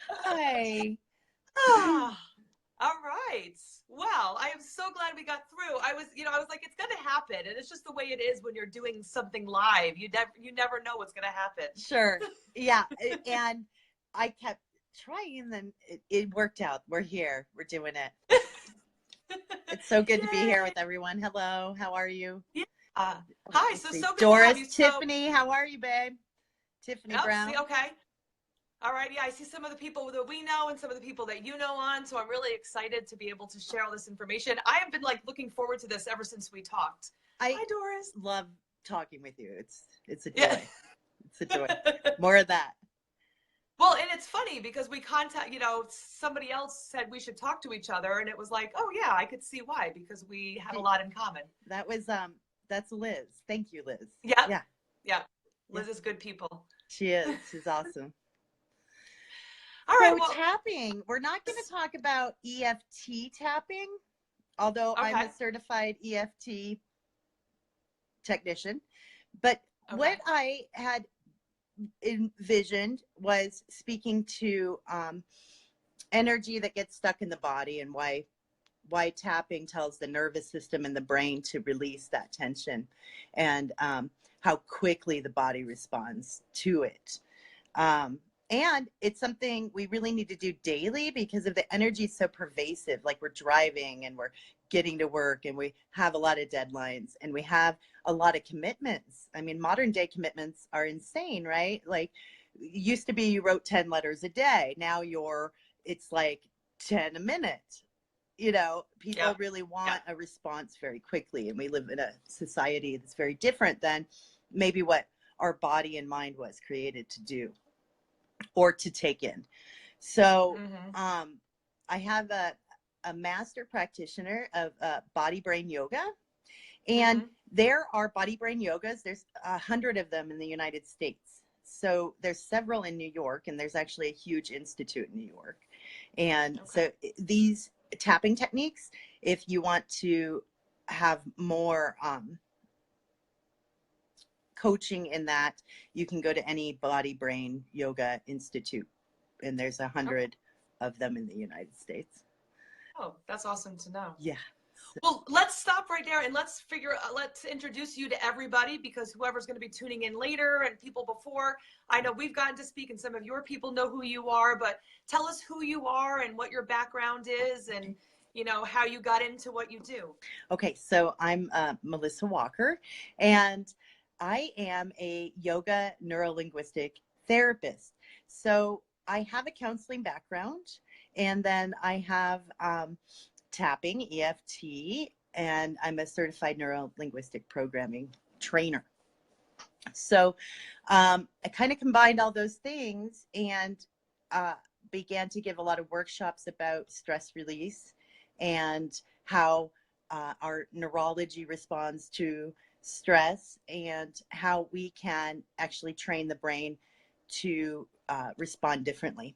Hi. Ah, all right. Well, I am so glad we got through. I was like, it's going to happen, and it's just the way it is when you're doing something live. You never know what's going to happen. Sure. Yeah. And I kept trying, and then it worked out. We're here. We're doing it. It's so good to be here Yay! with everyone. Hello. How are you? Yeah. Let Hi. me So see. so good to have Doris, you. So, Tiffany, how are you, babe? Tiffany oh, see, Brown. okay. All right, yeah, I see some of the people that we know and some of the people that you know on. So I'm really excited to be able to share all this information. I have been like looking forward to this ever since we talked. I Hi, Doris. love talking with you. It's a Yeah. joy. It's a joy. More of that. Well, and it's funny because somebody else said we should talk to each other, and it was like, oh yeah, I could see why because we have a lot in common. That was that's Liz. Thank you, Liz. Yeah, Yeah. yeah. Yeah. Liz is good people. She is. She's awesome. All right, So well, tapping, we're not going to talk about EFT tapping, although I'm okay, a certified EFT technician. But okay, what I had envisioned was speaking to energy that gets stuck in the body, and why tapping tells the nervous system and the brain to release that tension, and how quickly the body responds to it. Um, and it's something we really need to do daily because of the energy is so pervasive. Like, we're driving and we're getting to work, and we have a lot of deadlines, and we have a lot of commitments. I mean, modern day commitments are insane, right? Like, used to be you wrote 10 letters a day. Now it's like 10 a minute. yeah, People really yeah. want a response very quickly, and we live in a society that's very different than maybe what our body and mind was created to do or to take in. So Mm-hmm. I have a master practitioner of body brain yoga, and Mm-hmm. there are body brain yogas. There's 100 of them in the United States. So there's several in New York, and there's actually a huge institute in New York. And Okay. so these tapping techniques, if you want to have more coaching in that, you can go to any body brain yoga institute, and there's a Okay. hundred of them in the United States. Oh, that's awesome to know. Yeah. Well, let's stop right there and let's introduce you to everybody because whoever's going to be tuning in later and people before, I know we've gotten to speak and some of your people know who you are, but tell us who you are and what your background is and, how you got into what you do. Okay, so I'm Melissa Walker, and I am a yoga neurolinguistic therapist. So I have a counseling background, and then I have tapping, EFT, and I'm a certified neurolinguistic programming trainer. So I kind of combined all those things and uh, began to give a lot of workshops about stress release and how our neurology responds to stress, and how we can actually train the brain to respond differently,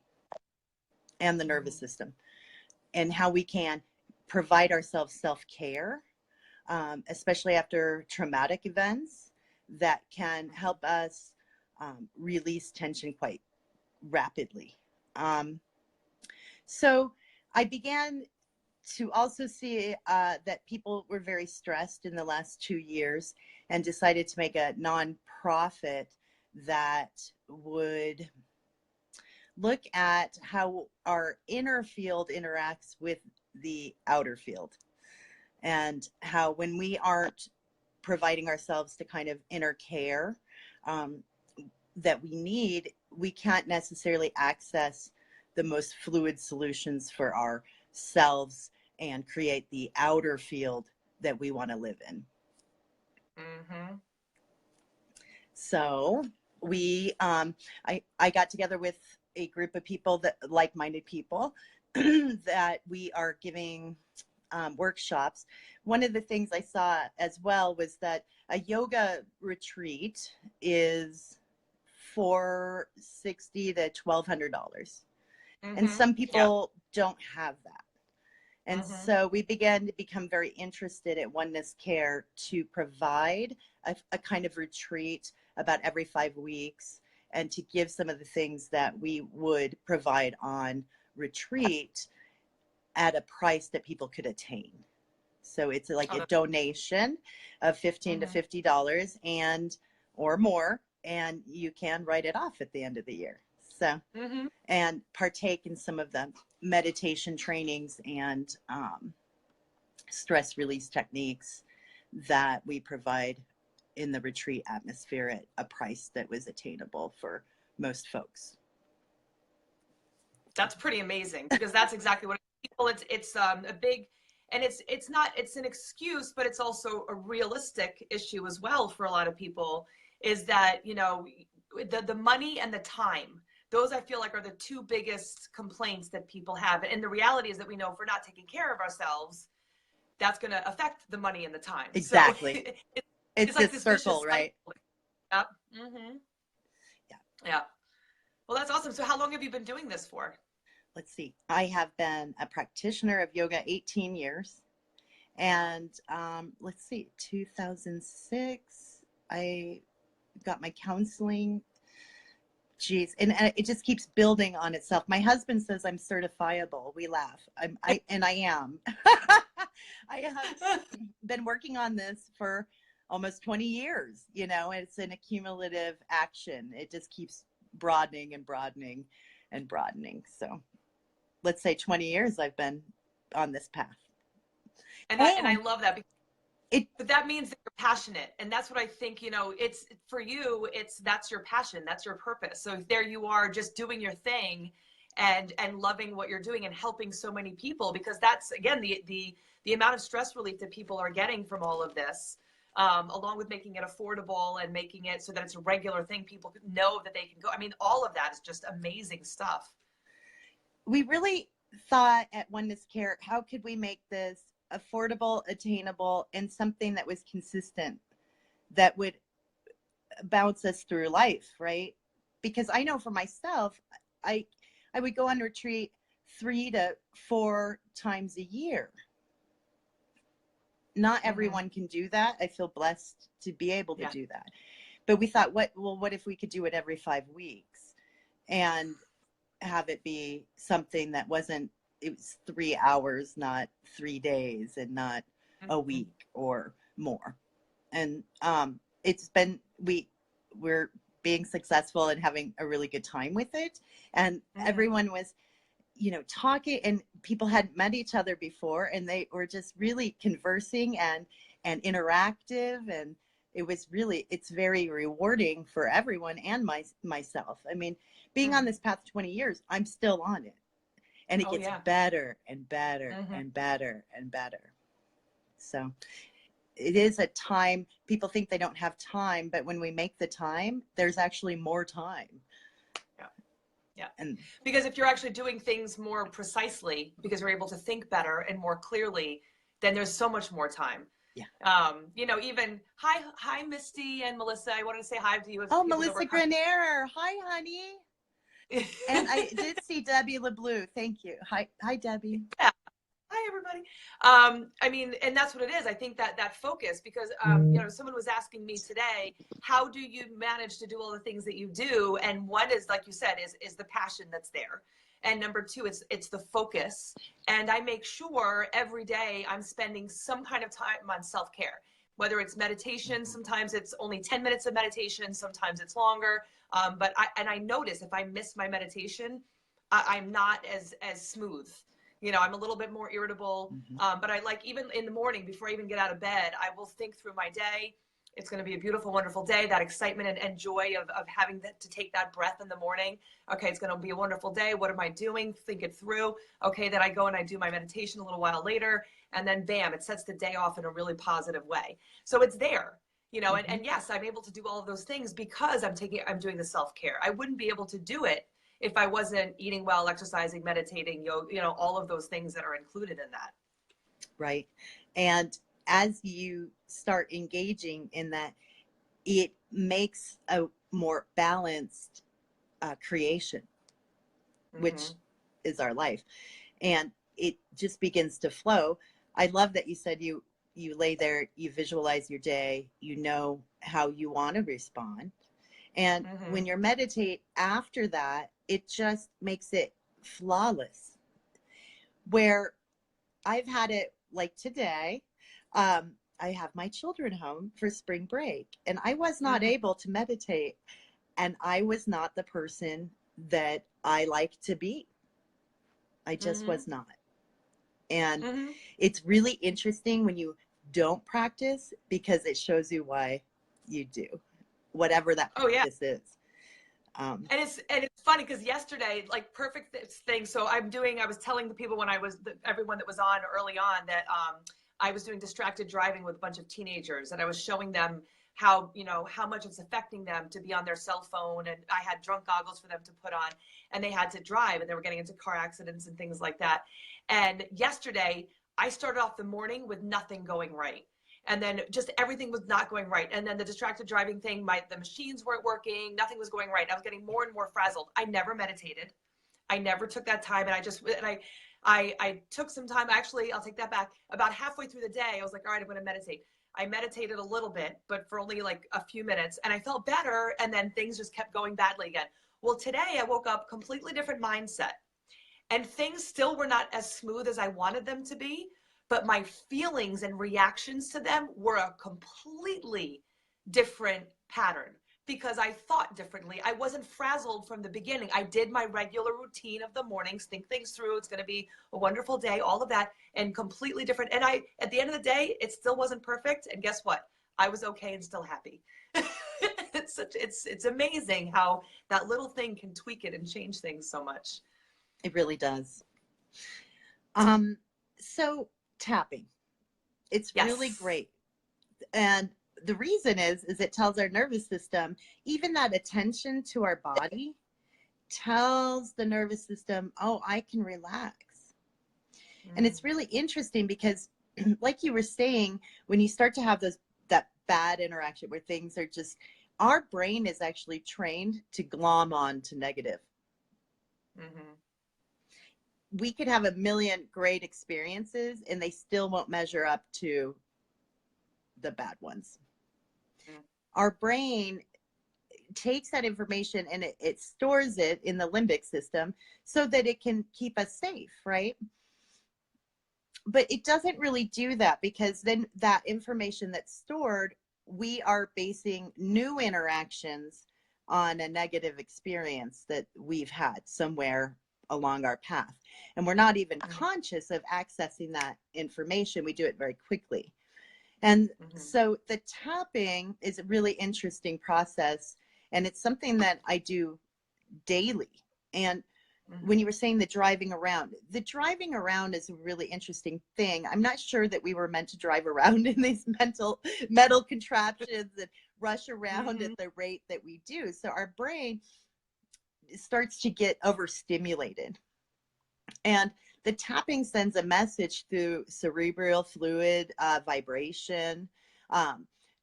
and the nervous system, and how we can provide ourselves self-care, especially after traumatic events, that can help us release tension quite rapidly. Um, so I began to also see that people were very stressed in the last 2 years, and decided to make a nonprofit that would look at how our inner field interacts with the outer field, and how when we aren't providing ourselves the kind of inner care um, that we need, we can't necessarily access the most fluid solutions for ourselves and create the outer field that we want to live in. Mm-hmm. So I got together with a group of people, that like-minded people, that we are giving workshops. One of the things I saw as well was that a yoga retreat is $460 to $1,200, and Mm-hmm. some Yeah. people don't have that. And Mm-hmm. so we began to become very interested at Oneness Care to provide a kind of retreat about every 5 weeks, and to give some of the things that we would provide on retreat at a price that people could attain. So it's like a donation of $15 to $50 and or more, and you can write it off at the end of the year. So, and partake in some of the meditation trainings and stress release techniques that we provide in the retreat atmosphere at a price that was attainable for most folks. That's pretty amazing, because that's exactly what people, it's a big, and it's not, it's an excuse, but it's also a realistic issue as well for a lot of people, is that, you know, the money and the time, those I feel like are the two biggest complaints that people have. And the reality is that we know if we're not taking care of ourselves, that's going to affect the money and the time. Exactly. So it's like this circle, right? Yep. Yeah. Well, that's awesome. So how long have you been doing this for? Let's see. I have been a practitioner of yoga 18 years. And let's see, 2006, I got my counseling. Geez, and it just keeps building on itself. My husband says I'm certifiable. We laugh. I am. I have been working on this for almost 20 years. You know, it's an accumulative action. It just keeps broadening and broadening and broadening. So let's say 20 years I've been on this path. And I love that, but that means that you're passionate. And that's what I think, you know, it's for you, that's your passion, that's your purpose. So there you are, just doing your thing and loving what you're doing and helping so many people, because that's, again, the amount of stress relief that people are getting from all of this, along with making it affordable and making it so that it's a regular thing. People know that they can go. I mean, all of that is just amazing stuff. We really thought at Oneness Care, how could we make this affordable, attainable, and something that was consistent, that would bounce us through life, right? Because I know for myself, I would go on retreat 3 to 4 times a year. Not everyone can do that. I feel blessed to be able to do that. But we thought, what if we could do it every 5 weeks and have it be something that wasn't, it was 3 hours, not 3 days, and not a week or more. And it's been, we're being successful and having a really good time with it. And everyone was, you know, talking, and people hadn't met each other before, and they were just really conversing and interactive. And it was really, it's very rewarding for everyone and myself. I mean, being on this path 20 years, I'm still on it. And it gets better and better and better and better. So it is a time, people think they don't have time, but when we make the time, there's actually more time. Yeah. And because if you're actually doing things more precisely, because you're able to think better and more clearly, then there's so much more time. Yeah. You know, even hi Misty and Melissa. I wanted to say hi to you. Oh, Melissa Grenier. Hi, honey. And I did see Debbie LeBlue. Thank you. Hi, Debbie. Yeah. Hi, everybody. I mean, and that's what it is. I think that focus, because, you know, someone was asking me today, how do you manage to do all the things that you do? And one is, like you said, is the passion that's there. And number two, it's the focus. And I make sure every day I'm spending some kind of time on self-care, whether it's meditation. Sometimes it's only 10 minutes of meditation. Sometimes it's longer. But I notice if I miss my meditation, I'm not as smooth. You know, I'm a little bit more irritable, but I like, even in the morning, before I even get out of bed, I will think through my day. It's going to be a beautiful, wonderful day. That excitement and joy of having to take that breath in the morning. Okay, it's going to be a wonderful day. What am I doing? Think it through. Okay, then I go and I do my meditation a little while later, and then bam, it sets the day off in a really positive way. So it's there, you know, and yes, I'm able to do all of those things because I'm doing the self-care. I wouldn't be able to do it if I wasn't eating well, exercising, meditating, yoga, you know, all of those things that are included in that. Right. And as you start engaging in that, it makes a more balanced creation, which is our life. And it just begins to flow. I love that you said you lay there, you visualize your day, you know how you want to respond. And Mm-hmm. when you meditate after that, it just makes it flawless. Where I've had it like today, I have my children home for spring break, and I was not Mm-hmm. able to meditate, and I was not the person that I like to be. I just Mm-hmm. was not. And Mm-hmm. it's really interesting when you don't practice, because it shows you why you do, whatever that Oh yeah. practice is. Um, And it's funny because yesterday, like perfect thing. So I was telling the people when everyone that was on early on that I was doing distracted driving with a bunch of teenagers, and I was showing them how much it's affecting them to be on their cell phone, and I had drunk goggles for them to put on, and they had to drive, and they were getting into car accidents and things like that. And yesterday, I started off the morning with nothing going right, and then just everything was not going right, and then the distracted driving thing, the machines weren't working, nothing was going right. I was getting more and more frazzled. I never meditated. I never took that time, and I took some time. Actually, I'll take that back. About halfway through the day, I was like, all right, I'm going to meditate. I meditated a little bit, but for only like a few minutes, and I felt better, and then things just kept going badly again. Well, today I woke up completely different mindset, and things still were not as smooth as I wanted them to be, but my feelings and reactions to them were a completely different pattern because I thought differently. I wasn't frazzled from the beginning. I did my regular routine of the mornings, think things through. It's going to be a wonderful day, all of that, and completely different. And at the end of the day, it still wasn't perfect. And guess what? I was okay and still happy. It's amazing how that little thing can tweak it and change things so much. it really does. Um, so tapping, it's really Yes. great. And the reason is it tells our nervous system, even that attention to our body tells the nervous system, oh, I can relax. And Mm. it's really interesting because like you were saying, when you start to have that bad interaction where things are just, our brain is actually trained to glom on to negative. Mm-hmm. We could have a million great experiences and they still won't measure up to the bad ones. Mm. Our brain takes that information and it stores it in the limbic system so that it can keep us safe, right? But it doesn't really do that, because then that information that's stored, we are basing new interactions on a negative experience that we've had somewhere along our path. And we're not even conscious of accessing that information. We do it very quickly. And Mm-hmm. so the tapping is a really interesting process. And it's something that I do daily. And when you were saying the driving around is a really interesting thing. I'm not sure that we were meant to drive around in these metal contraptions and rush around Mm-hmm. at the rate that we do. So our brain starts to get overstimulated. And the tapping sends a message through cerebral fluid vibration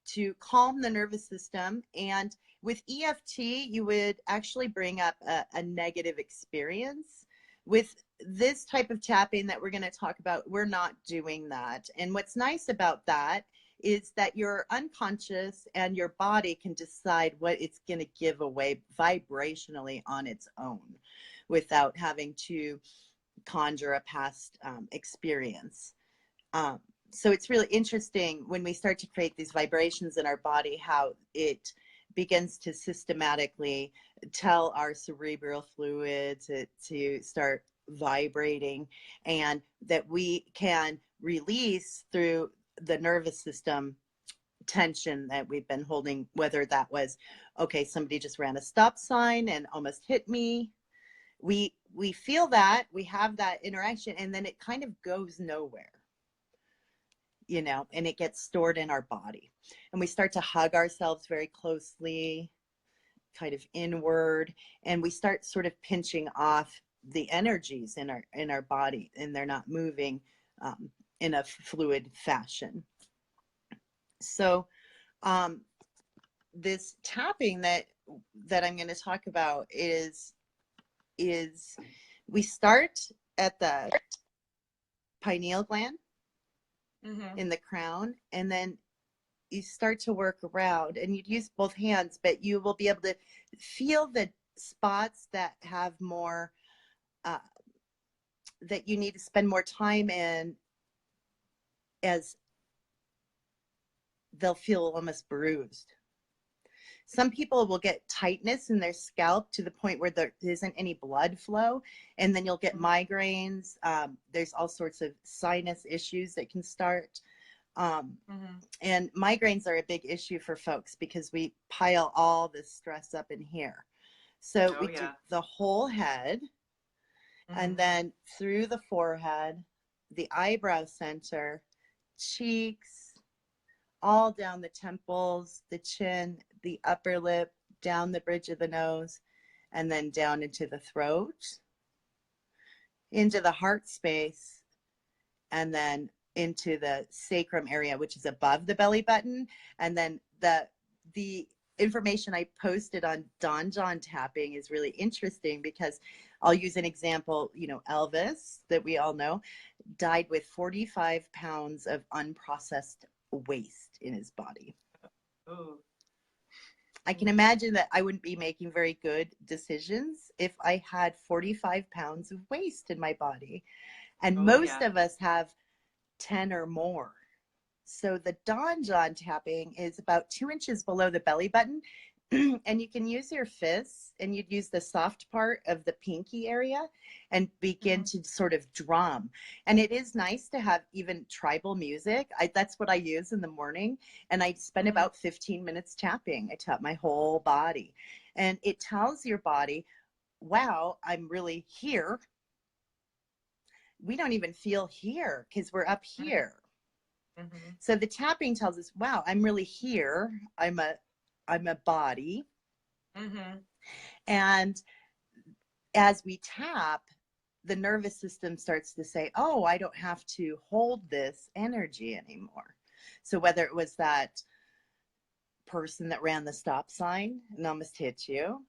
to calm the nervous system. And with EFT, you would actually bring up a negative experience. With this type of tapping that we're going to talk about, we're not doing that. And what's nice about that is that your unconscious and your body can decide what it's going to give away vibrationally on its own without having to conjure a past experience. So it's really interesting when we start to create these vibrations in our body, how it begins to systematically tell our cerebral fluid to start vibrating, and that we can release through the nervous system tension that we've been holding, whether that was, okay, somebody just ran a stop sign and almost hit me. We feel that, we have that interaction, and then it kind of goes nowhere, and it gets stored in our body. And we start to hug ourselves very closely, kind of inward, and we start sort of pinching off the energies in our body, and they're not moving in a fluid fashion. So this tapping that I'm going to talk about is we start at the pineal gland Mm-hmm. in the crown, and then you start to work around, and you'd use both hands, but you will be able to feel the spots that have more, that you need to spend more time in, as they'll feel almost bruised. Some people will get tightness in their scalp to the point where there isn't any blood flow, and then you'll get migraines. There's all sorts of sinus issues that can start. And migraines are a big issue for folks because we pile all this stress up in here. So we do the whole head, and then through the forehead, the eyebrow center, cheeks, all down the temples, the chin, the upper lip, down the bridge of the nose, and then down into the throat, into the heart space, and then into the sacrum area, which is above the belly button. And then the information I posted on Donjon tapping is really interesting, because I'll use an example. You know, Elvis, that we all know, died with 45 pounds of unprocessed waste in his body. Ooh. I can imagine that I wouldn't be making very good decisions if I had 45 pounds of waste in my body. And most of us have 10 or more. So the Donjon tapping is about 2 inches below the belly button. And you can use your fists, and you'd use the soft part of the pinky area and begin to sort of drum. And it is nice to have even tribal music. That's what I use in the morning. And I spend about 15 minutes tapping. I tap my whole body. And it tells your body, wow, I'm really here. We don't even feel here because we're up here. So the tapping tells us, wow, I'm really here. I'm a body. And as we tap, the nervous system starts to say, oh, I don't have to hold this energy anymore. So whether it was that person that ran the stop sign and almost hit you,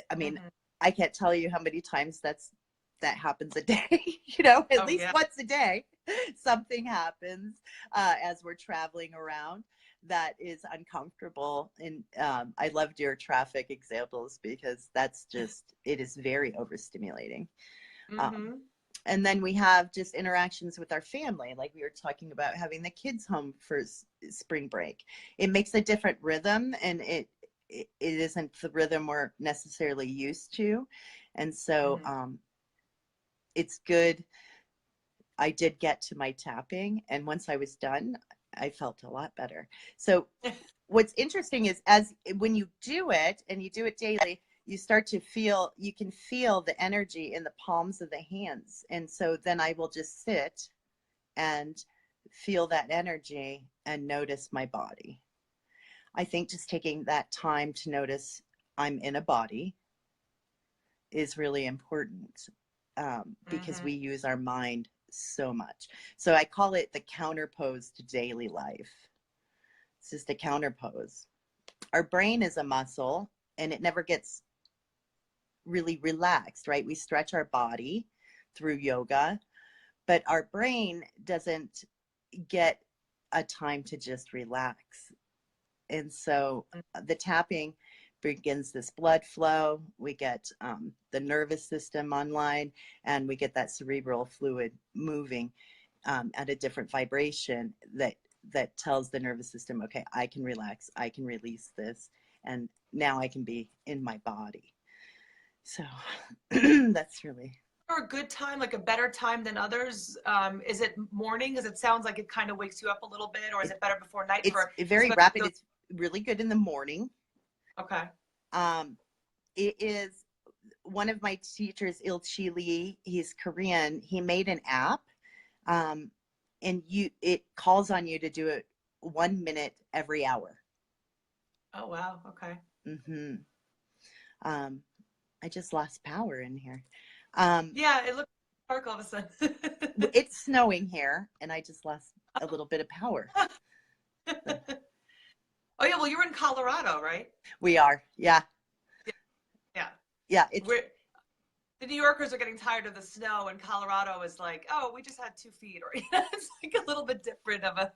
I mean, I can't tell you how many times that happens a day. You know, at least once a day, something happens as we're traveling around that is uncomfortable. And I loved your traffic examples, because that's just, it is very overstimulating. And then we have just interactions with our family, like we were talking about having the kids home for spring break. It makes a different rhythm, and it isn't the rhythm we're necessarily used to. And so it's good. I did get to my tapping, and once I was done, I felt a lot better. So what's interesting is, when you do it, and you do it daily, you start to feel, you can feel the energy in the palms of the hands. And so then I will just sit and feel that energy and notice my body. I think just taking that time to notice I'm in a body is really important, because we use our mind so much. So I call it the counter pose to daily life. It's just a counter pose. Our brain is a muscle, and it never gets really relaxed, right? We stretch our body through yoga, but our brain doesn't get a time to just relax. And so the tapping begins this blood flow. We get the nervous system online, and we get that cerebral fluid moving at a different vibration that tells the nervous system, okay, I can relax, I can release this, and now I can be in my body. So that's really a good time, like a better time than others. Is it morning? Because it sounds like it kind of wakes you up a little bit, or is it better before night? It's very rapid. It's really good in the morning. Okay. It is, one of my teachers, Il-Chi Lee, he's Korean. He made an app, and it calls on you to do it 1 minute every hour. Oh wow. Okay. I just lost power in here. Yeah, it looks dark all of a sudden. It's snowing here, and I just lost a little bit of power. Oh yeah, well you're in Colorado, right? We are, yeah. Yeah. Yeah, the New Yorkers are getting tired of the snow, and Colorado is like, oh, we just had 2 feet, or it's like a little bit different of a,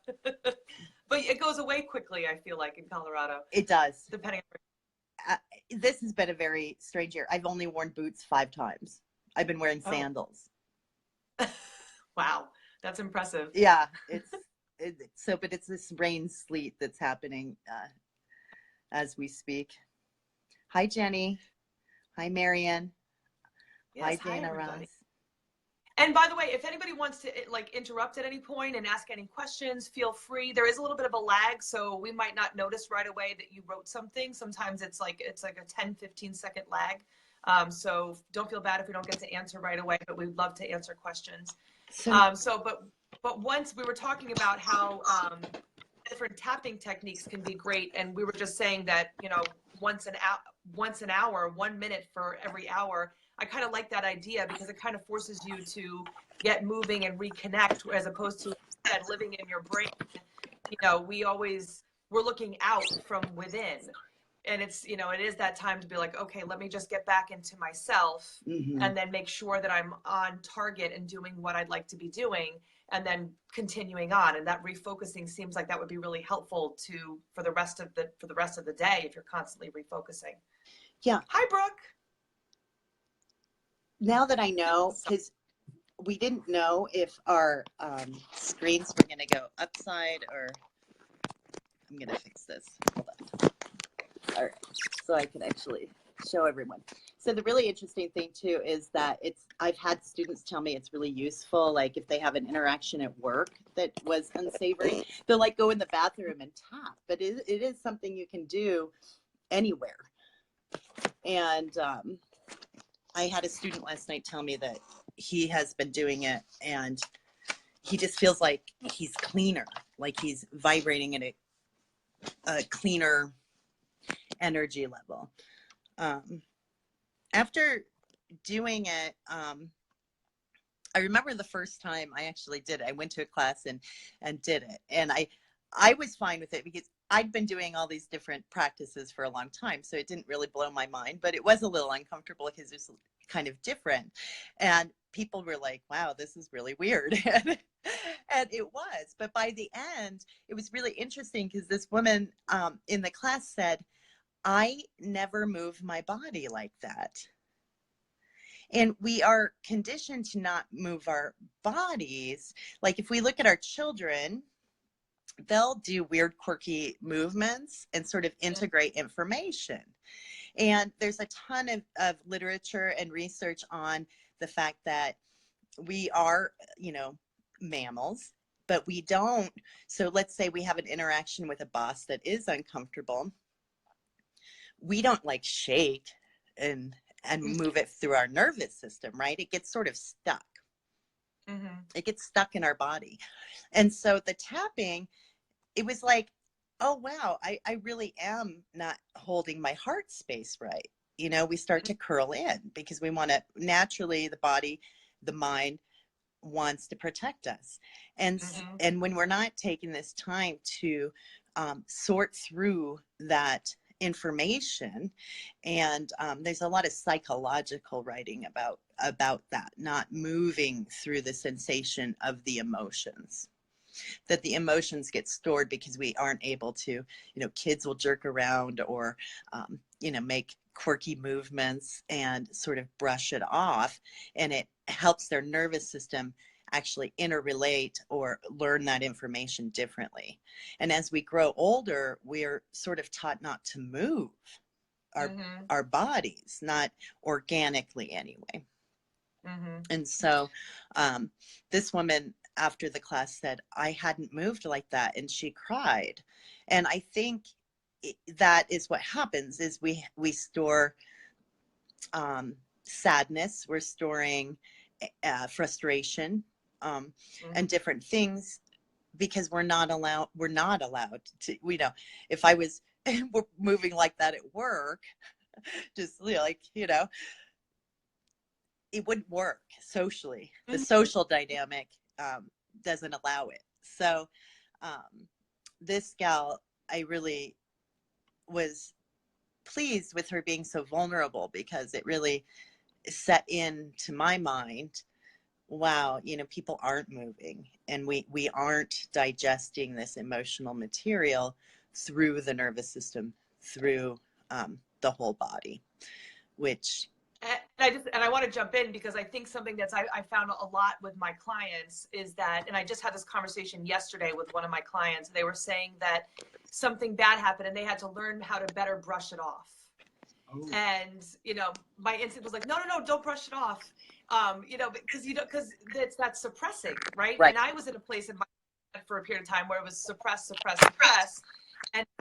but it goes away quickly. I feel like in Colorado, It does. depending. This has been a very strange year. I've only worn boots 5 times. I've been wearing sandals. Wow, that's impressive. Yeah, but it's this rain sleet that's happening as we speak. Hi, Jenny. Hi, Marian. Yes, hi, Dana everybody. Ross. And by the way, if anybody wants to like interrupt at any point and ask any questions, feel free. There is a little bit of a lag, so we might not notice right away that you wrote something. Sometimes it's like a 10, 15-second lag. So don't feel bad if we don't get to answer right away, but we'd love to answer questions. But once we were talking about how different tapping techniques can be great, and we were just saying that, you know, once an hour, 1 minute for every hour. I kind of like that idea because it kind of forces you to get moving and reconnect, as opposed to living in your brain. You know, we're looking out from within, and it's, you know, it is that time to be like, okay, let me just get back into myself, and then make sure that I'm on target and doing what I'd like to be doing, and then continuing on. And that refocusing seems like that would be really helpful for the rest of the day if you're constantly refocusing. Yeah. Hi, Brooke. Now that I know, because we didn't know if our screens were going to go upside or... I'm going to fix this. Hold on. All right. So I can actually show everyone. So the really interesting thing too is that I've had students tell me it's really useful. Like if they have an interaction at work that was unsavory, they'll like go in the bathroom and tap, but it is something you can do anywhere. And I had a student last night tell me that he has been doing it and he just feels like he's cleaner, like he's vibrating at a cleaner energy level. After doing it, I remember the first time I actually did it. I went to a class and did it. And I was fine with it because I'd been doing all these different practices for a long time. So it didn't really blow my mind, but it was a little uncomfortable because it's kind of different. And people were like, wow, this is really weird. And it was. But by the end, it was really interesting because this woman in the class said, I never move my body like that. And we are conditioned to not move our bodies. Like if we look at our children, they'll do weird, quirky movements and sort of integrate information. And there's a ton of literature and research on the fact that we are, you know, mammals, but we don't. So let's say we have an interaction with a boss that is uncomfortable. We don't like shake and move it through our nervous system, right? It gets sort of stuck. It gets stuck in our body. And so the tapping, it was like, oh, wow, I really am not holding my heart space right. You know, we start to curl in because we want to naturally, the body, the mind wants to protect us. And when we're not taking this time to sort through that information, and there's a lot of psychological writing about that, not moving through the sensation of the emotions, that the emotions get stored because we aren't able to, you know, kids will jerk around or you know, make quirky movements and sort of brush it off, and it helps their nervous system actually interrelate or learn that information differently. And as we grow older, we're sort of taught not to move our bodies, not organically anyway. And so this woman after the class said, I hadn't moved like that, and she cried. And I think that is what happens is we store sadness, we're storing frustration, and different things because we're not allowed to, you know, if I was moving like that at work, just like, you know, it wouldn't work socially. The social dynamic doesn't allow it. So this gal, I really was pleased with her being so vulnerable because it really set into my mind, wow, you know, people aren't moving, and we aren't digesting this emotional material through the nervous system, through the whole body, which and I want to jump in because I think something that's I found a lot with my clients is that, and I just had this conversation yesterday with one of my clients. They were saying that something bad happened and they had to learn how to better brush it off. Oh. And, you know, my instinct was like, no, don't brush it off. You know, because that's suppressing, right? And I was in a place in my life for a period of time where it was suppress.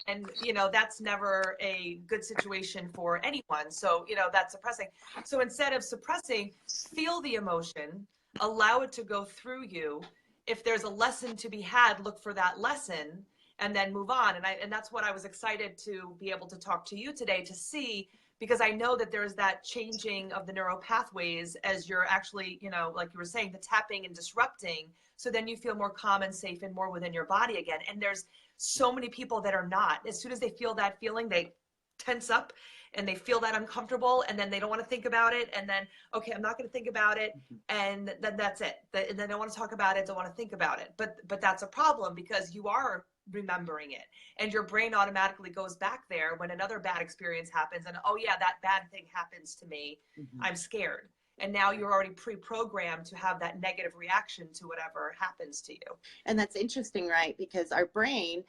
And, you know, that's never a good situation for anyone. So, you know, that's suppressing. So instead of suppressing, feel the emotion, allow it to go through you. If there's a lesson to be had, look for that lesson and then move on. And that's what I was excited to be able to talk to you today to see, because I know that there's that changing of the neural pathways as you're actually, you know, like you were saying, the tapping and disrupting. So then you feel more calm and safe and more within your body again. And there's so many people that are not. As soon as they feel that feeling, they tense up and they feel that uncomfortable, and then they don't want to think about it. And then, okay, I'm not going to think about it. And then that's it. And then I want to talk about it. Don't want to think about it. But that's a problem because you are remembering it and your brain automatically goes back there when another bad experience happens. And, oh yeah, that bad thing happens to me. I'm scared. And now you're already pre-programmed to have that negative reaction to whatever happens to you. And that's interesting, right? Because our brain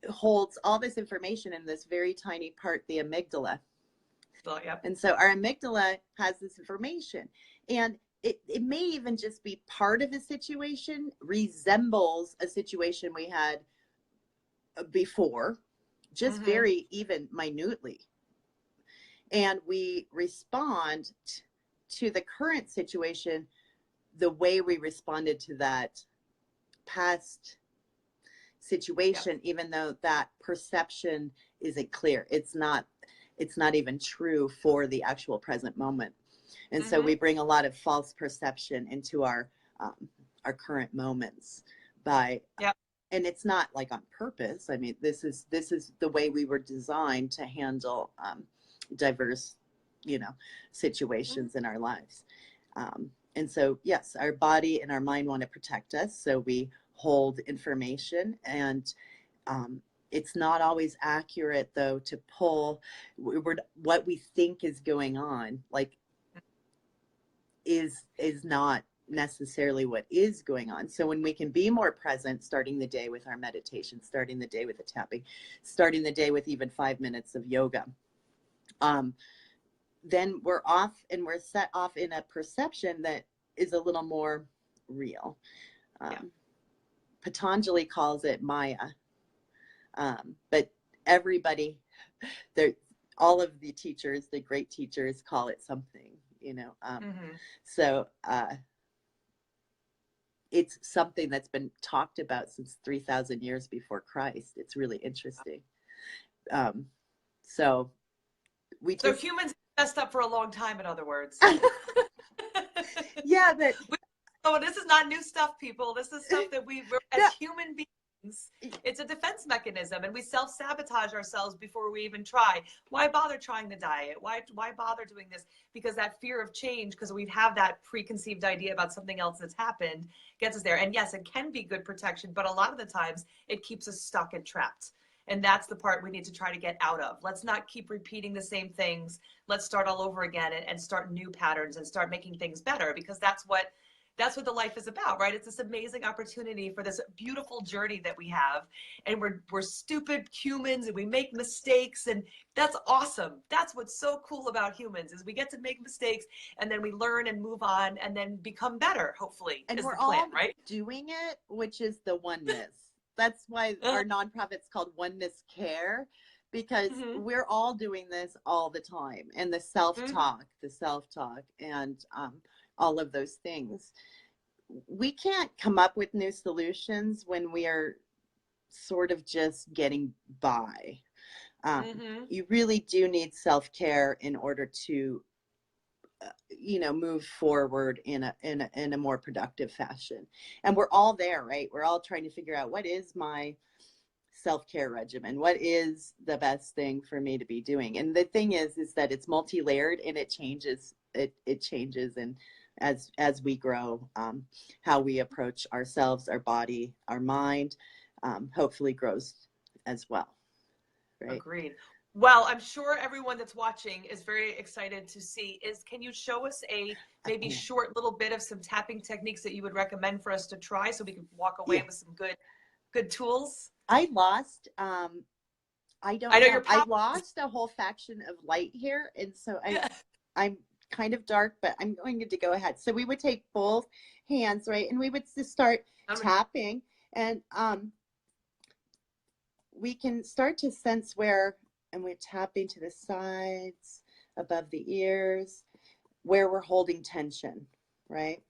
holds all this information in this very tiny part, the amygdala. Well, yep. And so our amygdala has this information, and it may even just be part of a situation, resembles a situation we had before, just very even minutely. And we respond to the current situation the way we responded to that past situation, even though that perception isn't clear. It's not even true for the actual present moment. And so we bring a lot of false perception into our current moments by and it's not like on purpose. I mean, this is the way we were designed to handle diverse, you know, situations in our lives. And so, yes, our body and our mind want to protect us. So we hold information, and it's not always accurate, though, to pull what we think is going on, like is not necessarily what is going on. So when we can be more present, starting the day with our meditation, starting the day with the tapping, starting the day with even 5 minutes of yoga, then we're off and we're set off in a perception that is a little more real. Patanjali calls it Maya, but everybody, all of the teachers, the great teachers, call it something, you know. So it's something that's been talked about since 3,000 years before Christ. It's really interesting. So humans messed up for a long time, in other words. Yeah, but this is not new stuff, people. This is stuff that we're as human beings, it's a defense mechanism, and we self-sabotage ourselves before we even try. Why bother trying the diet? Why bother doing this? Because that fear of change, because we have that preconceived idea about something else that's happened, gets us there. And yes, it can be good protection, but a lot of the times it keeps us stuck and trapped. And that's the part we need to try to get out of. Let's not keep repeating the same things. Let's start all over again and start new patterns and start making things better, because that's what the life is about, right? It's this amazing opportunity for this beautiful journey that we have. And we're stupid humans and we make mistakes, and that's awesome. That's what's so cool about humans, is we get to make mistakes and then we learn and move on and then become better, hopefully. And we're all right? Doing it, which is the oneness. That's why our nonprofit's called Oneness Care, because we're all doing this all the time. And the self-talk, and all of those things. We can't come up with new solutions when we are sort of just getting by. You really do need self-care in order to move forward in a more productive fashion. And we're all there, right? We're all trying to figure out, what is my self-care regimen? What is the best thing for me to be doing? And the thing is that it's multi-layered, and it changes it changes, and as we grow, how we approach ourselves, our body, our mind, hopefully grows as well. Right. Agreed. Well, I'm sure everyone that's watching is very excited to see can you show us a maybe short little bit of some tapping techniques that you would recommend for us to try so we can walk away with some good tools? I lost, I lost a whole faction of light here. And so I'm kind of dark, but I'm going to go ahead. So we would take both hands, right? And we would just start tapping, and we can start to sense where, and we're tapping to the sides, above the ears, where we're holding tension, right?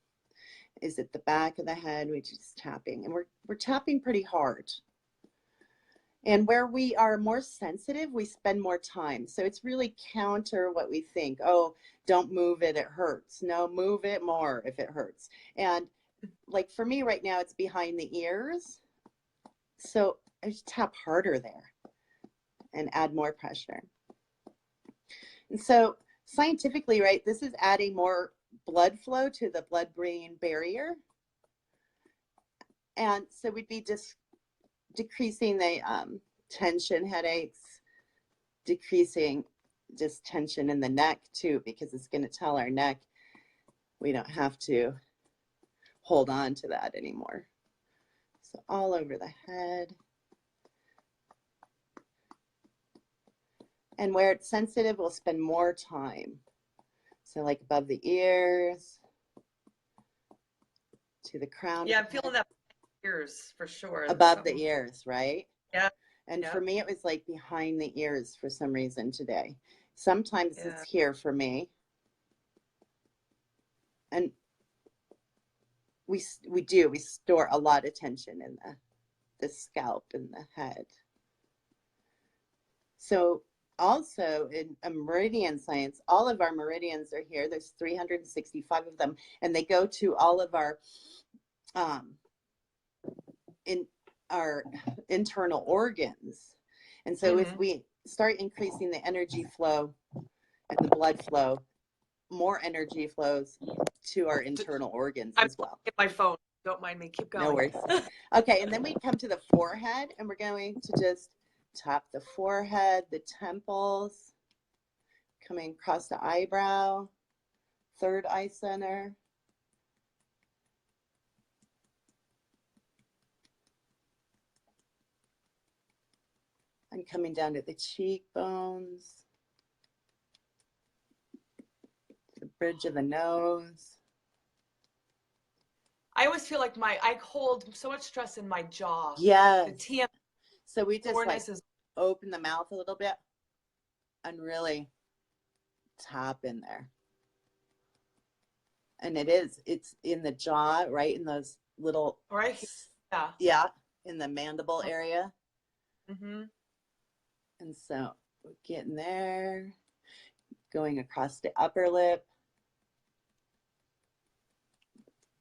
Is it the back of the head? We're just tapping, and we're tapping pretty hard. And where we are more sensitive, we spend more time. So it's really counter what we think. Oh, don't move it, it hurts. No, move it more if it hurts. And like for me right now, it's behind the ears. So I just tap harder there and add more pressure. And so scientifically, right, this is adding more blood flow to the blood-brain barrier. And so we'd be just decreasing the tension, headaches, decreasing just tension in the neck too, because it's going to tell our neck we don't have to hold on to that anymore. So all over the head. And where it's sensitive, we'll spend more time. So like above the ears, to the crown. Yeah, I'm feeling that ears for sure. Above the ears, right? Yeah. And for me, it was like behind the ears for some reason today. Sometimes it's here for me. And we store a lot of tension in the scalp and the head. So also in a meridian science, all of our meridians are here. There's 365 of them, and they go to all of our in our internal organs. And so if we start increasing the energy flow and the blood flow, more energy flows to our internal organs as well. My phone, don't mind me, keep going. No worries. Okay, and then we come to the forehead, and we're going to just tap the forehead, the temples, coming across the eyebrow, third eye center. And coming down to the cheekbones, the bridge of the nose. I always feel like I hold so much stress in my jaw. Yes. The TM. So we just like open the mouth a little bit and really tap in there. And it's in the jaw, right? In those little, right? Yeah. Yeah. In the mandible area. Mm-hmm. And so we're getting there, going across the upper lip,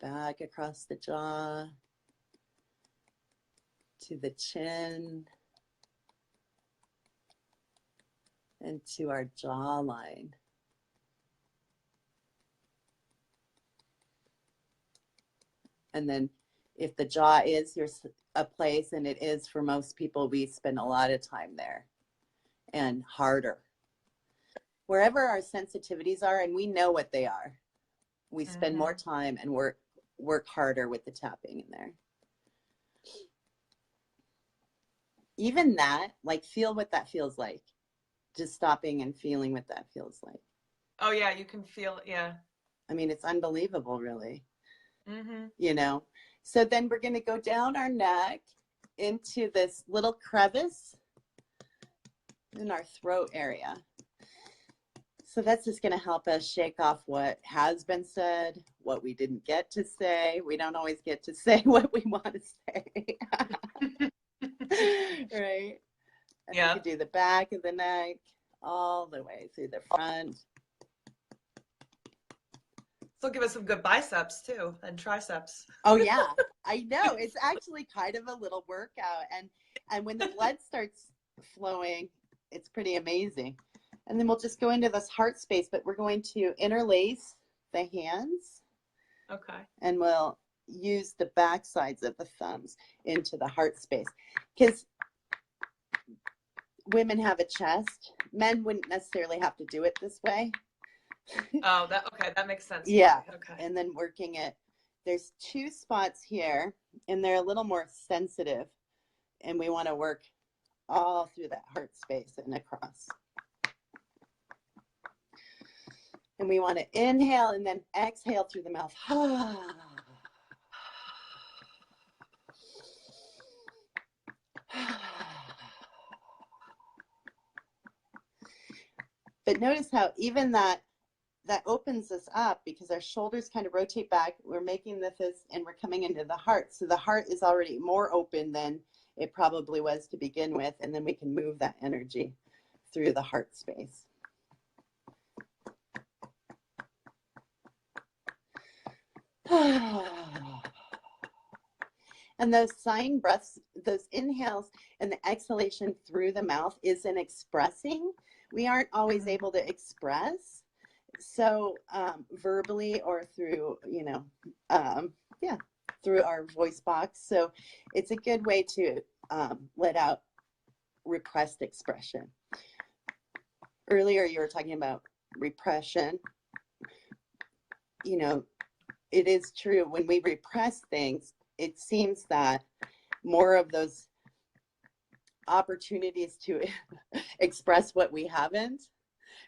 back across the jaw, to the chin, and to our jawline. And then if the jaw is a place, and it is for most people, we spend a lot of time there and harder. Wherever our sensitivities are, and we know what they are, we spend more time and work harder with the tapping in there. Even that, like, feel what that feels like. Just stopping and feeling what that feels like. Oh yeah, you can feel it, yeah. I mean, it's unbelievable, really. Mm-hmm. You know? So then we're going to go down our neck into this little crevice in our throat area. So that's just going to help us shake off what has been said, what we didn't get to say. We don't always get to say what we want to say. Right? And we could do the back of the neck all the way through the front. So give us some good biceps too, and triceps. Oh yeah, I know. It's actually kind of a little workout, and when the blood starts flowing, it's pretty amazing. And then we'll just go into this heart space, but we're going to interlace the hands. Okay. And we'll use the back sides of the thumbs into the heart space. Because women have a chest. Men wouldn't necessarily have to do it this way. Oh, okay. That makes sense. Yeah. Okay. And then working it. There's 2 spots here, and they're a little more sensitive. And we want to work all through that heart space and across. And we want to inhale and then exhale through the mouth. But notice how even that opens us up, because our shoulders kind of rotate back. We're making this and we're coming into the heart. So the heart is already more open than it probably was to begin with. And then we can move that energy through the heart space. And those sighing breaths, those inhales and the exhalation through the mouth is an expressing. We aren't always able to express. So verbally or through, through our voice box. So it's a good way to let out repressed expression. Earlier, you were talking about repression. You know, it is true when we repress things, it seems that more of those opportunities to express what we haven't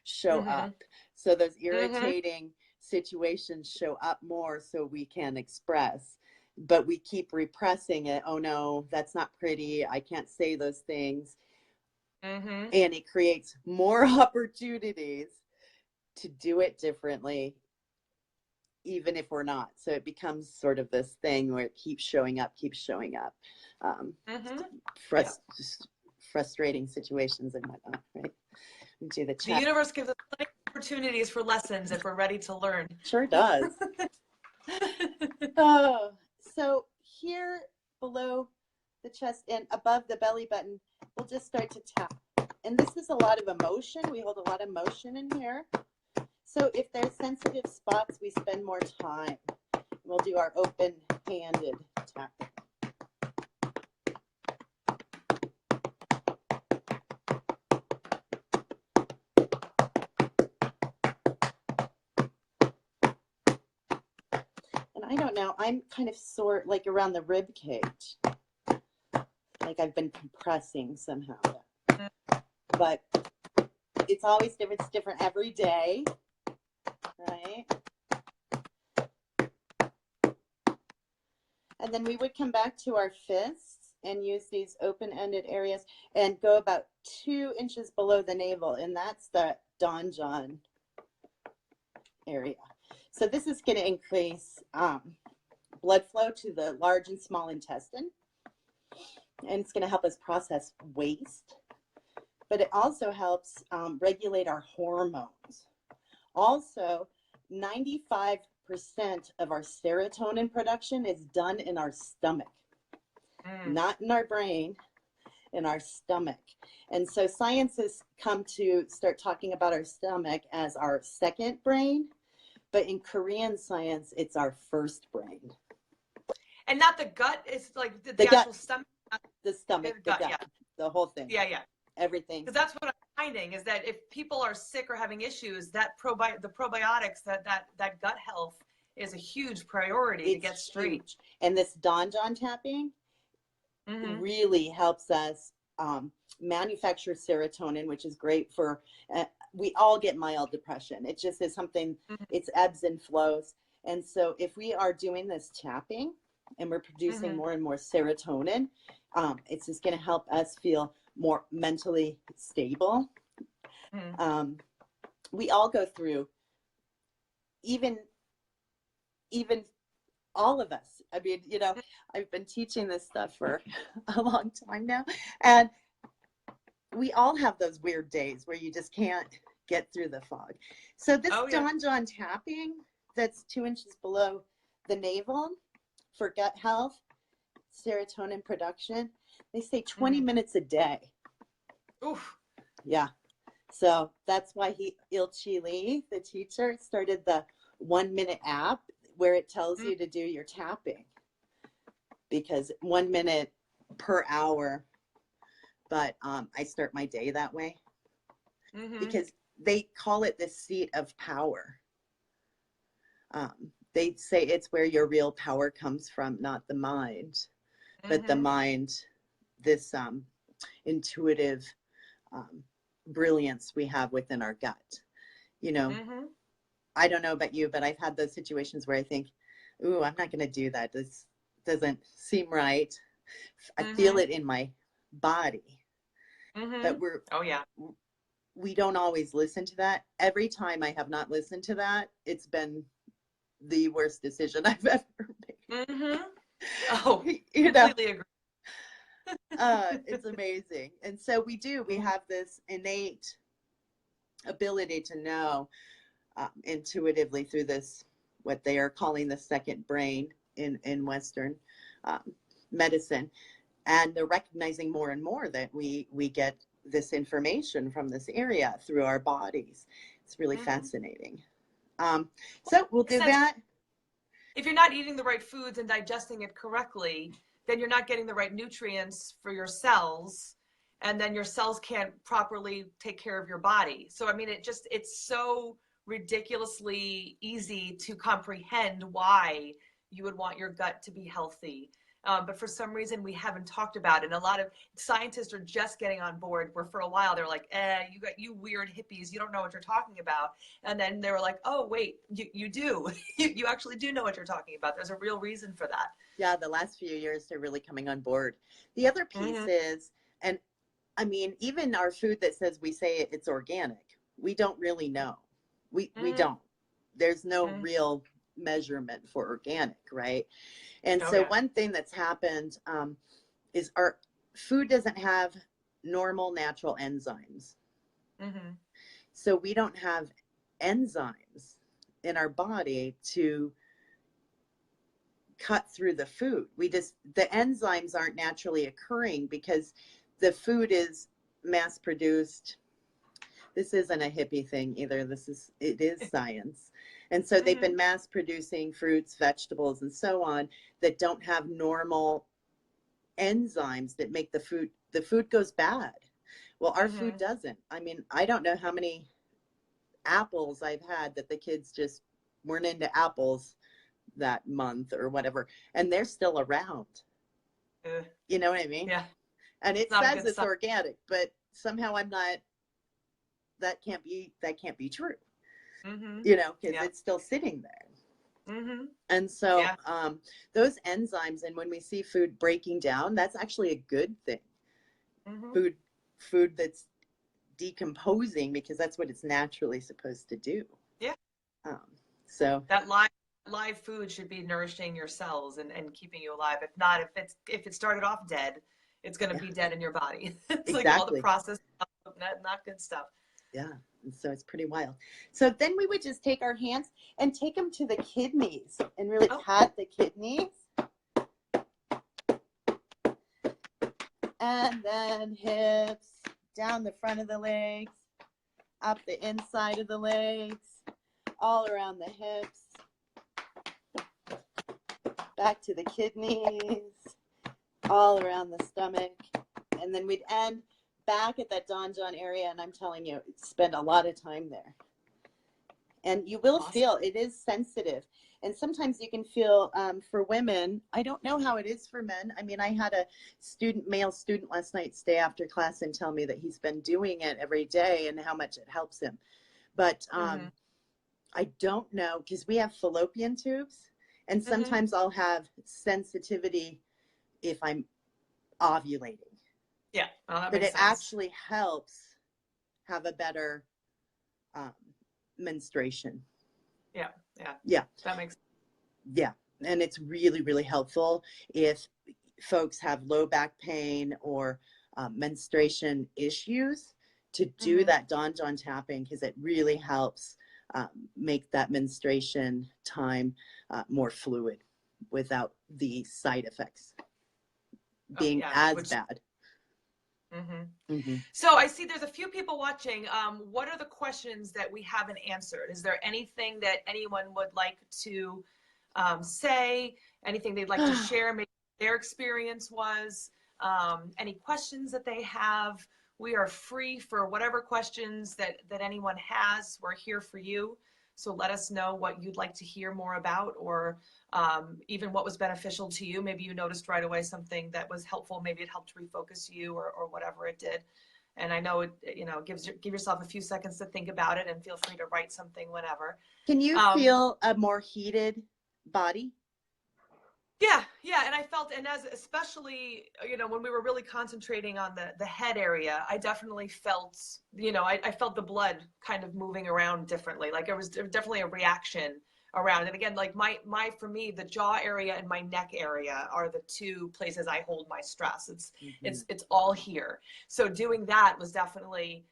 show up. So those irritating situations show up more so we can express, but we keep repressing it. Oh no, that's not pretty. I can't say those things. And it creates more opportunities to do it differently, even if we're not. So it becomes sort of this thing where it keeps showing up. Frustrating situations and whatnot, right? Do the chat. The universe gives us plenty of opportunities for lessons if we're ready to learn. Sure does. Oh, so here below the chest and above the belly button, we'll just start to tap. And this is a lot of emotion. We hold a lot of emotion in here. So if there's sensitive spots, we spend more time. We'll do our open-handed tapping. I don't know, I'm kind of sore, like around the rib cage. Like I've been compressing somehow. But it's always different. It's different every day, right? And then we would come back to our fists and use these open-ended areas and go about 2 inches below the navel. And that's the donjon area. So this is going to increase blood flow to the large and small intestine. And it's going to help us process waste. But it also helps regulate our hormones. Also, 95% of our serotonin production is done in our stomach. Not in our brain, in our stomach. And so science has come to start talking about our stomach as our second brain. But in Korean science, it's our first brain. And not the gut, it's like the gut, actual stomach. The stomach, the gut, the whole thing. Yeah. Everything. Because that's what I'm finding is that if people are sick or having issues, that the probiotics, that gut health is a huge priority to get straight. Huge. And this donjon tapping really helps us manufacture serotonin, which is great for, we all get mild depression. It just is something, it's ebbs and flows. And so if we are doing this tapping and we're producing more and more serotonin, it's just going to help us feel more mentally stable. We all go through, even all of us. I mean, you know, I've been teaching this stuff for a long time now, and we all have those weird days where you just can't get through the fog. So this donjon tapping that's 2 inches below the navel for gut health, serotonin production, they say 20 minutes a day. Oof. Yeah. So that's why Ilchi Lee, the teacher, started the 1 minute app where it tells you to do your tapping, because 1 minute per hour. But I start my day that way because they call it the seat of power. They say it's where your real power comes from, not the mind, but the mind, this intuitive brilliance we have within our gut. You know, I don't know about you, but I've had those situations where I think, ooh, I'm not going to do that. This doesn't seem right. I feel it in my body. But we don't always listen to that. Every time I have not listened to that, it's been the worst decision I've ever made. Oh, completely agree. It's amazing. And so we have this innate ability to know intuitively through this, what they are calling the second brain in Western medicine. And they're recognizing more and more that we get this information from this area through our bodies. It's really fascinating. So we'll do that. If you're not eating the right foods and digesting it correctly, then you're not getting the right nutrients for your cells, and then your cells can't properly take care of your body. So, I mean, it's so ridiculously easy to comprehend why you would want your gut to be healthy. But for some reason we haven't talked about it. And a lot of scientists are just getting on board, where for a while they're like, you weird hippies, you don't know what you're talking about. And then they were like, oh, wait, you do. You actually do know what you're talking about. There's a real reason for that. Yeah, the last few years they're really coming on board. The other piece is, and I mean, even our food that says we say it's organic, we don't really know. We don't. There's no real measurement for organic, right? And so one thing that's happened is our food doesn't have normal natural enzymes. So we don't have enzymes in our body to cut through the food. The enzymes aren't naturally occurring because the food is mass produced. This isn't a hippie thing either. It is science. And so they've been mass producing fruits, vegetables, and so on that don't have normal enzymes that make the food goes bad. Well, our food doesn't. I mean, I don't know how many apples I've had that the kids just weren't into apples that month or whatever, and they're still around. You know what I mean? Yeah. And it says it's organic, but somehow that can't be true. You know, because it's still sitting there. And so those enzymes, and when we see food breaking down, that's actually a good thing. Food that's decomposing, because that's what it's naturally supposed to do. Yeah. So that live food should be nourishing your cells and keeping you alive. If not, if it started off dead, it's going to be dead in your body. It's like all the processed stuff, not good stuff. Yeah. And so it's pretty wild. So then we would just take our hands and take them to the kidneys and really pat the kidneys. And then hips, down the front of the legs, up the inside of the legs, all around the hips, back to the kidneys, all around the stomach. And then we'd end back at that donjon area, and I'm telling you, spend a lot of time there. And you will feel it is sensitive. And sometimes you can feel, for women, I don't know how it is for men. I mean, I had a male student last night stay after class and tell me that he's been doing it every day and how much it helps him. But I don't know, because we have fallopian tubes, and sometimes I'll have sensitivity if I'm ovulating. Yeah, but it actually helps have a better menstruation. Yeah. That makes sense. Yeah, and it's really, really helpful if folks have low back pain or menstruation issues to do that donjon tapping, because it really helps make that menstruation time more fluid without the side effects being as bad. Mm-hmm. So I see there's a few people watching. What are the questions that we haven't answered? Is there anything that anyone would like to say? Anything they'd like to share? Maybe their experience was. Any questions that they have? We are free for whatever questions that anyone has. We're here for you. So let us know what you'd like to hear more about, or even what was beneficial to you. Maybe you noticed right away something that was helpful. Maybe it helped refocus you, or whatever it did. And I know it, give yourself a few seconds to think about it, and feel free to write something whenever. Can you feel a more heated body? Yeah. And I felt, and especially, when we were really concentrating on the head area, I definitely felt, I felt the blood kind of moving around differently. Like there was definitely a reaction around. And again, like for me, the jaw area and my neck area are the two places I hold my stress. It's all here. So doing that was definitely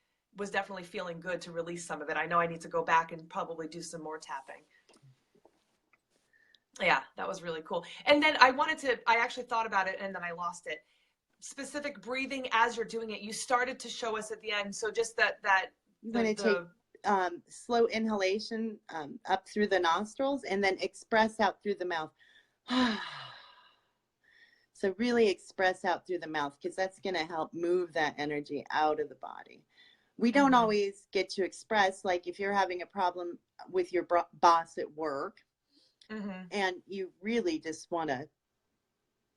feeling good to release some of it. I know I need to go back and probably do some more tapping. Yeah, that was really cool. And then I actually thought about it and then I lost it. Specific breathing as you're doing it. You started to show us at the end. So just I'm going to take slow inhalation up through the nostrils and then express out through the mouth. So really express out through the mouth, because that's going to help move that energy out of the body. We don't always get to express, like if you're having a problem with your boss at work, and you really just want to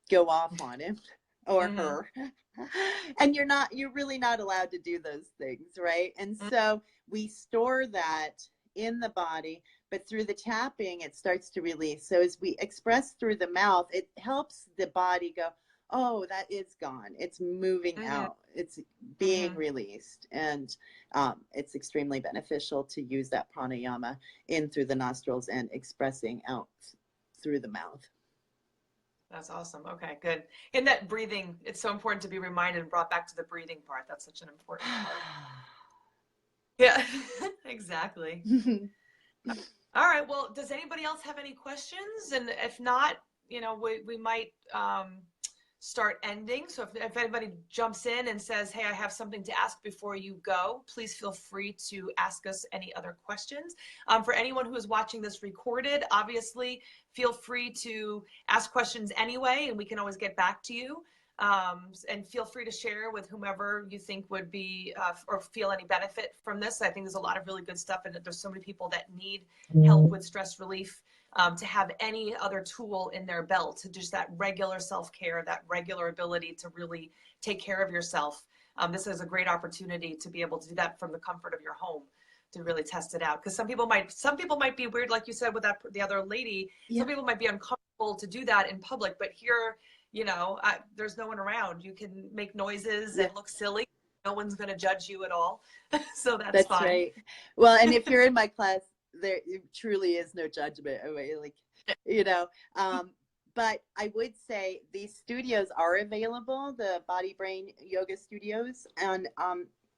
go off on him or her, and you're really not allowed to do those things, right? And so we store that in the body, but through the tapping, it starts to release. So as we express through the mouth, it helps the body go, oh, that is gone. It's moving out. It's being released. And it's extremely beneficial to use that pranayama in through the nostrils and expressing out through the mouth. That's awesome. Okay, good. In that breathing, it's so important to be reminded and brought back to the breathing part. That's such an important part. Yeah, exactly. All right. Well, does anybody else have any questions? And if not, we might start ending. So if anybody jumps in and says, hey, I have something to ask before you go, please feel free to ask us any other questions. For anyone who is watching this recorded, obviously, feel free to ask questions anyway, and we can always get back to you. And feel free to share with whomever you think would be or feel any benefit from this. I think there's a lot of really good stuff, and there's so many people that need help with stress relief. To have any other tool in their belt, to just that regular self-care, that regular ability to really take care of yourself. This is a great opportunity to be able to do that from the comfort of your home, to really test it out. Because some people might be weird, like you said with the other lady. Yeah. Some people might be uncomfortable to do that in public, but here, there's no one around. You can make noises and look silly. No one's going to judge you at all. So that's fine. Right. Well, and if you're in my class, there truly is no judgment. But I would say these studios are available, the Body Brain Yoga studios, and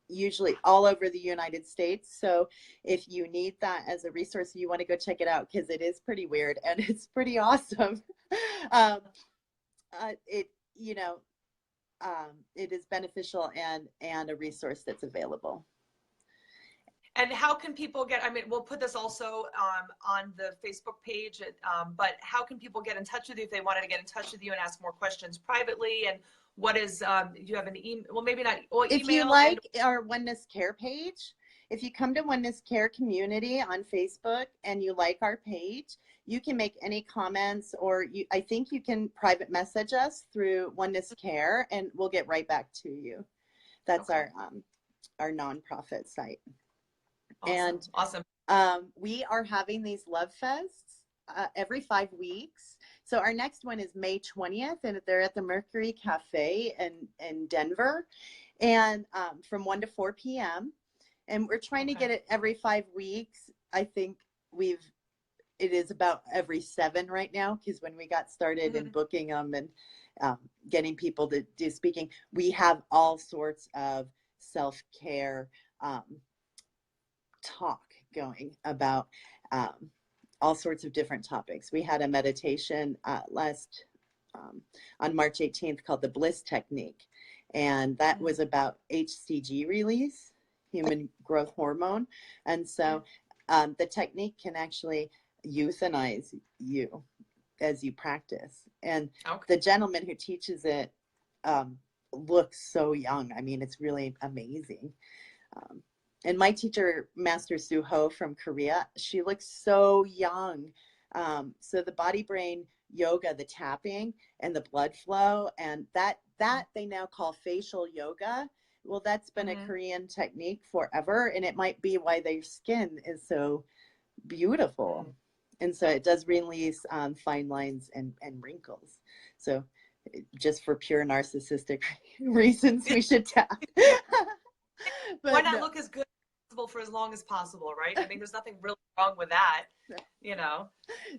usually all over the United States. So if you need that as a resource, you want to go check it out, because it is pretty weird and it's pretty awesome. It is beneficial and a resource that's available. And how can people we'll put this also on the Facebook page, but how can people get in touch with you if they wanted to get in touch with you and ask more questions privately? And what is, do you have an email? Well, maybe not. Well, if you like our Oneness Care page, if you come to Oneness Care Community on Facebook and you like our page, you can make any comments, or I think you can private message us through Oneness Care, and we'll get right back to you. That's our nonprofit site. Awesome. We are having these love fests every 5 weeks. So our next one is May 20th, and they're at the Mercury Cafe in Denver, and from 1 to 4 p.m. And we're trying to get it every 5 weeks. I think it is about every 7 right now, because when we got started in booking them and getting people to do speaking, we have all sorts of self-care talk going about all sorts of different topics. We had a meditation on March 18th called the Bliss Technique, and that was about HCG release, human growth hormone. And so the technique can actually euthanize you as you practice. And the gentleman who teaches it looks so young. I mean, it's really amazing. And my teacher, Master Suho from Korea, she looks so young. So the body brain yoga, the tapping and the blood flow, and that they now call facial yoga. Well, that's been a Korean technique forever, and it might be why their skin is so beautiful. And so it does release fine lines and wrinkles. So just for pure narcissistic reasons, we should tap. Why not look as good as possible for as long as possible, right? I mean, there's nothing really wrong with that, you know.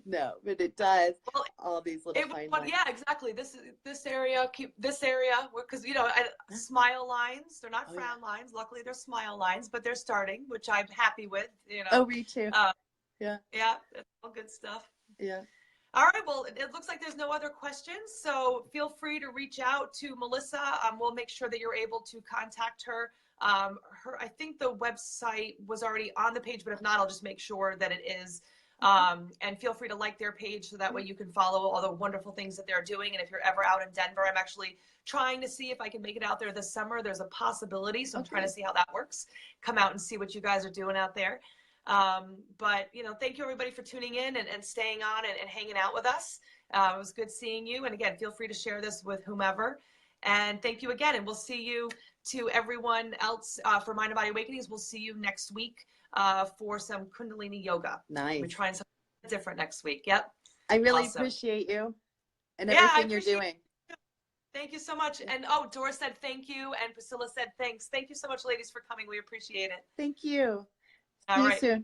No, but it does. Well, all these little fine lines. Yeah, exactly. This area, keep this area, because you know, smile lines. They're not frown lines. Luckily, they're smile lines, but they're starting, which I'm happy with. You know. Oh, me too. Yeah. Yeah, it's all good stuff. Yeah. All right, well, it looks like there's no other questions, so feel free to reach out to Melissa. We'll make sure that you're able to contact her. I think the website was already on the page, but if not, I'll just make sure that it is. And feel free to like their page so that way you can follow all the wonderful things that they're doing. And if you're ever out in Denver, I'm actually trying to see if I can make it out there this summer. There's a possibility, so I'm trying to see how that works. Come out and see what you guys are doing out there. But, you know, thank you everybody for tuning in and staying on and hanging out with us. It was good seeing you. And again, feel free to share this with whomever. And thank you again. And we'll see you to everyone else for Mind and Body Awakenings. We'll see you next week for some Kundalini yoga. Nice. We're trying something different next week. Yep. I really appreciate you and everything you're doing. Thank you so much. And Doris said thank you. And Priscilla said thanks. Thank you so much, ladies, for coming. We appreciate it. Thank you. All right. See you soon.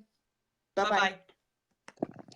Bye-bye. Bye-bye.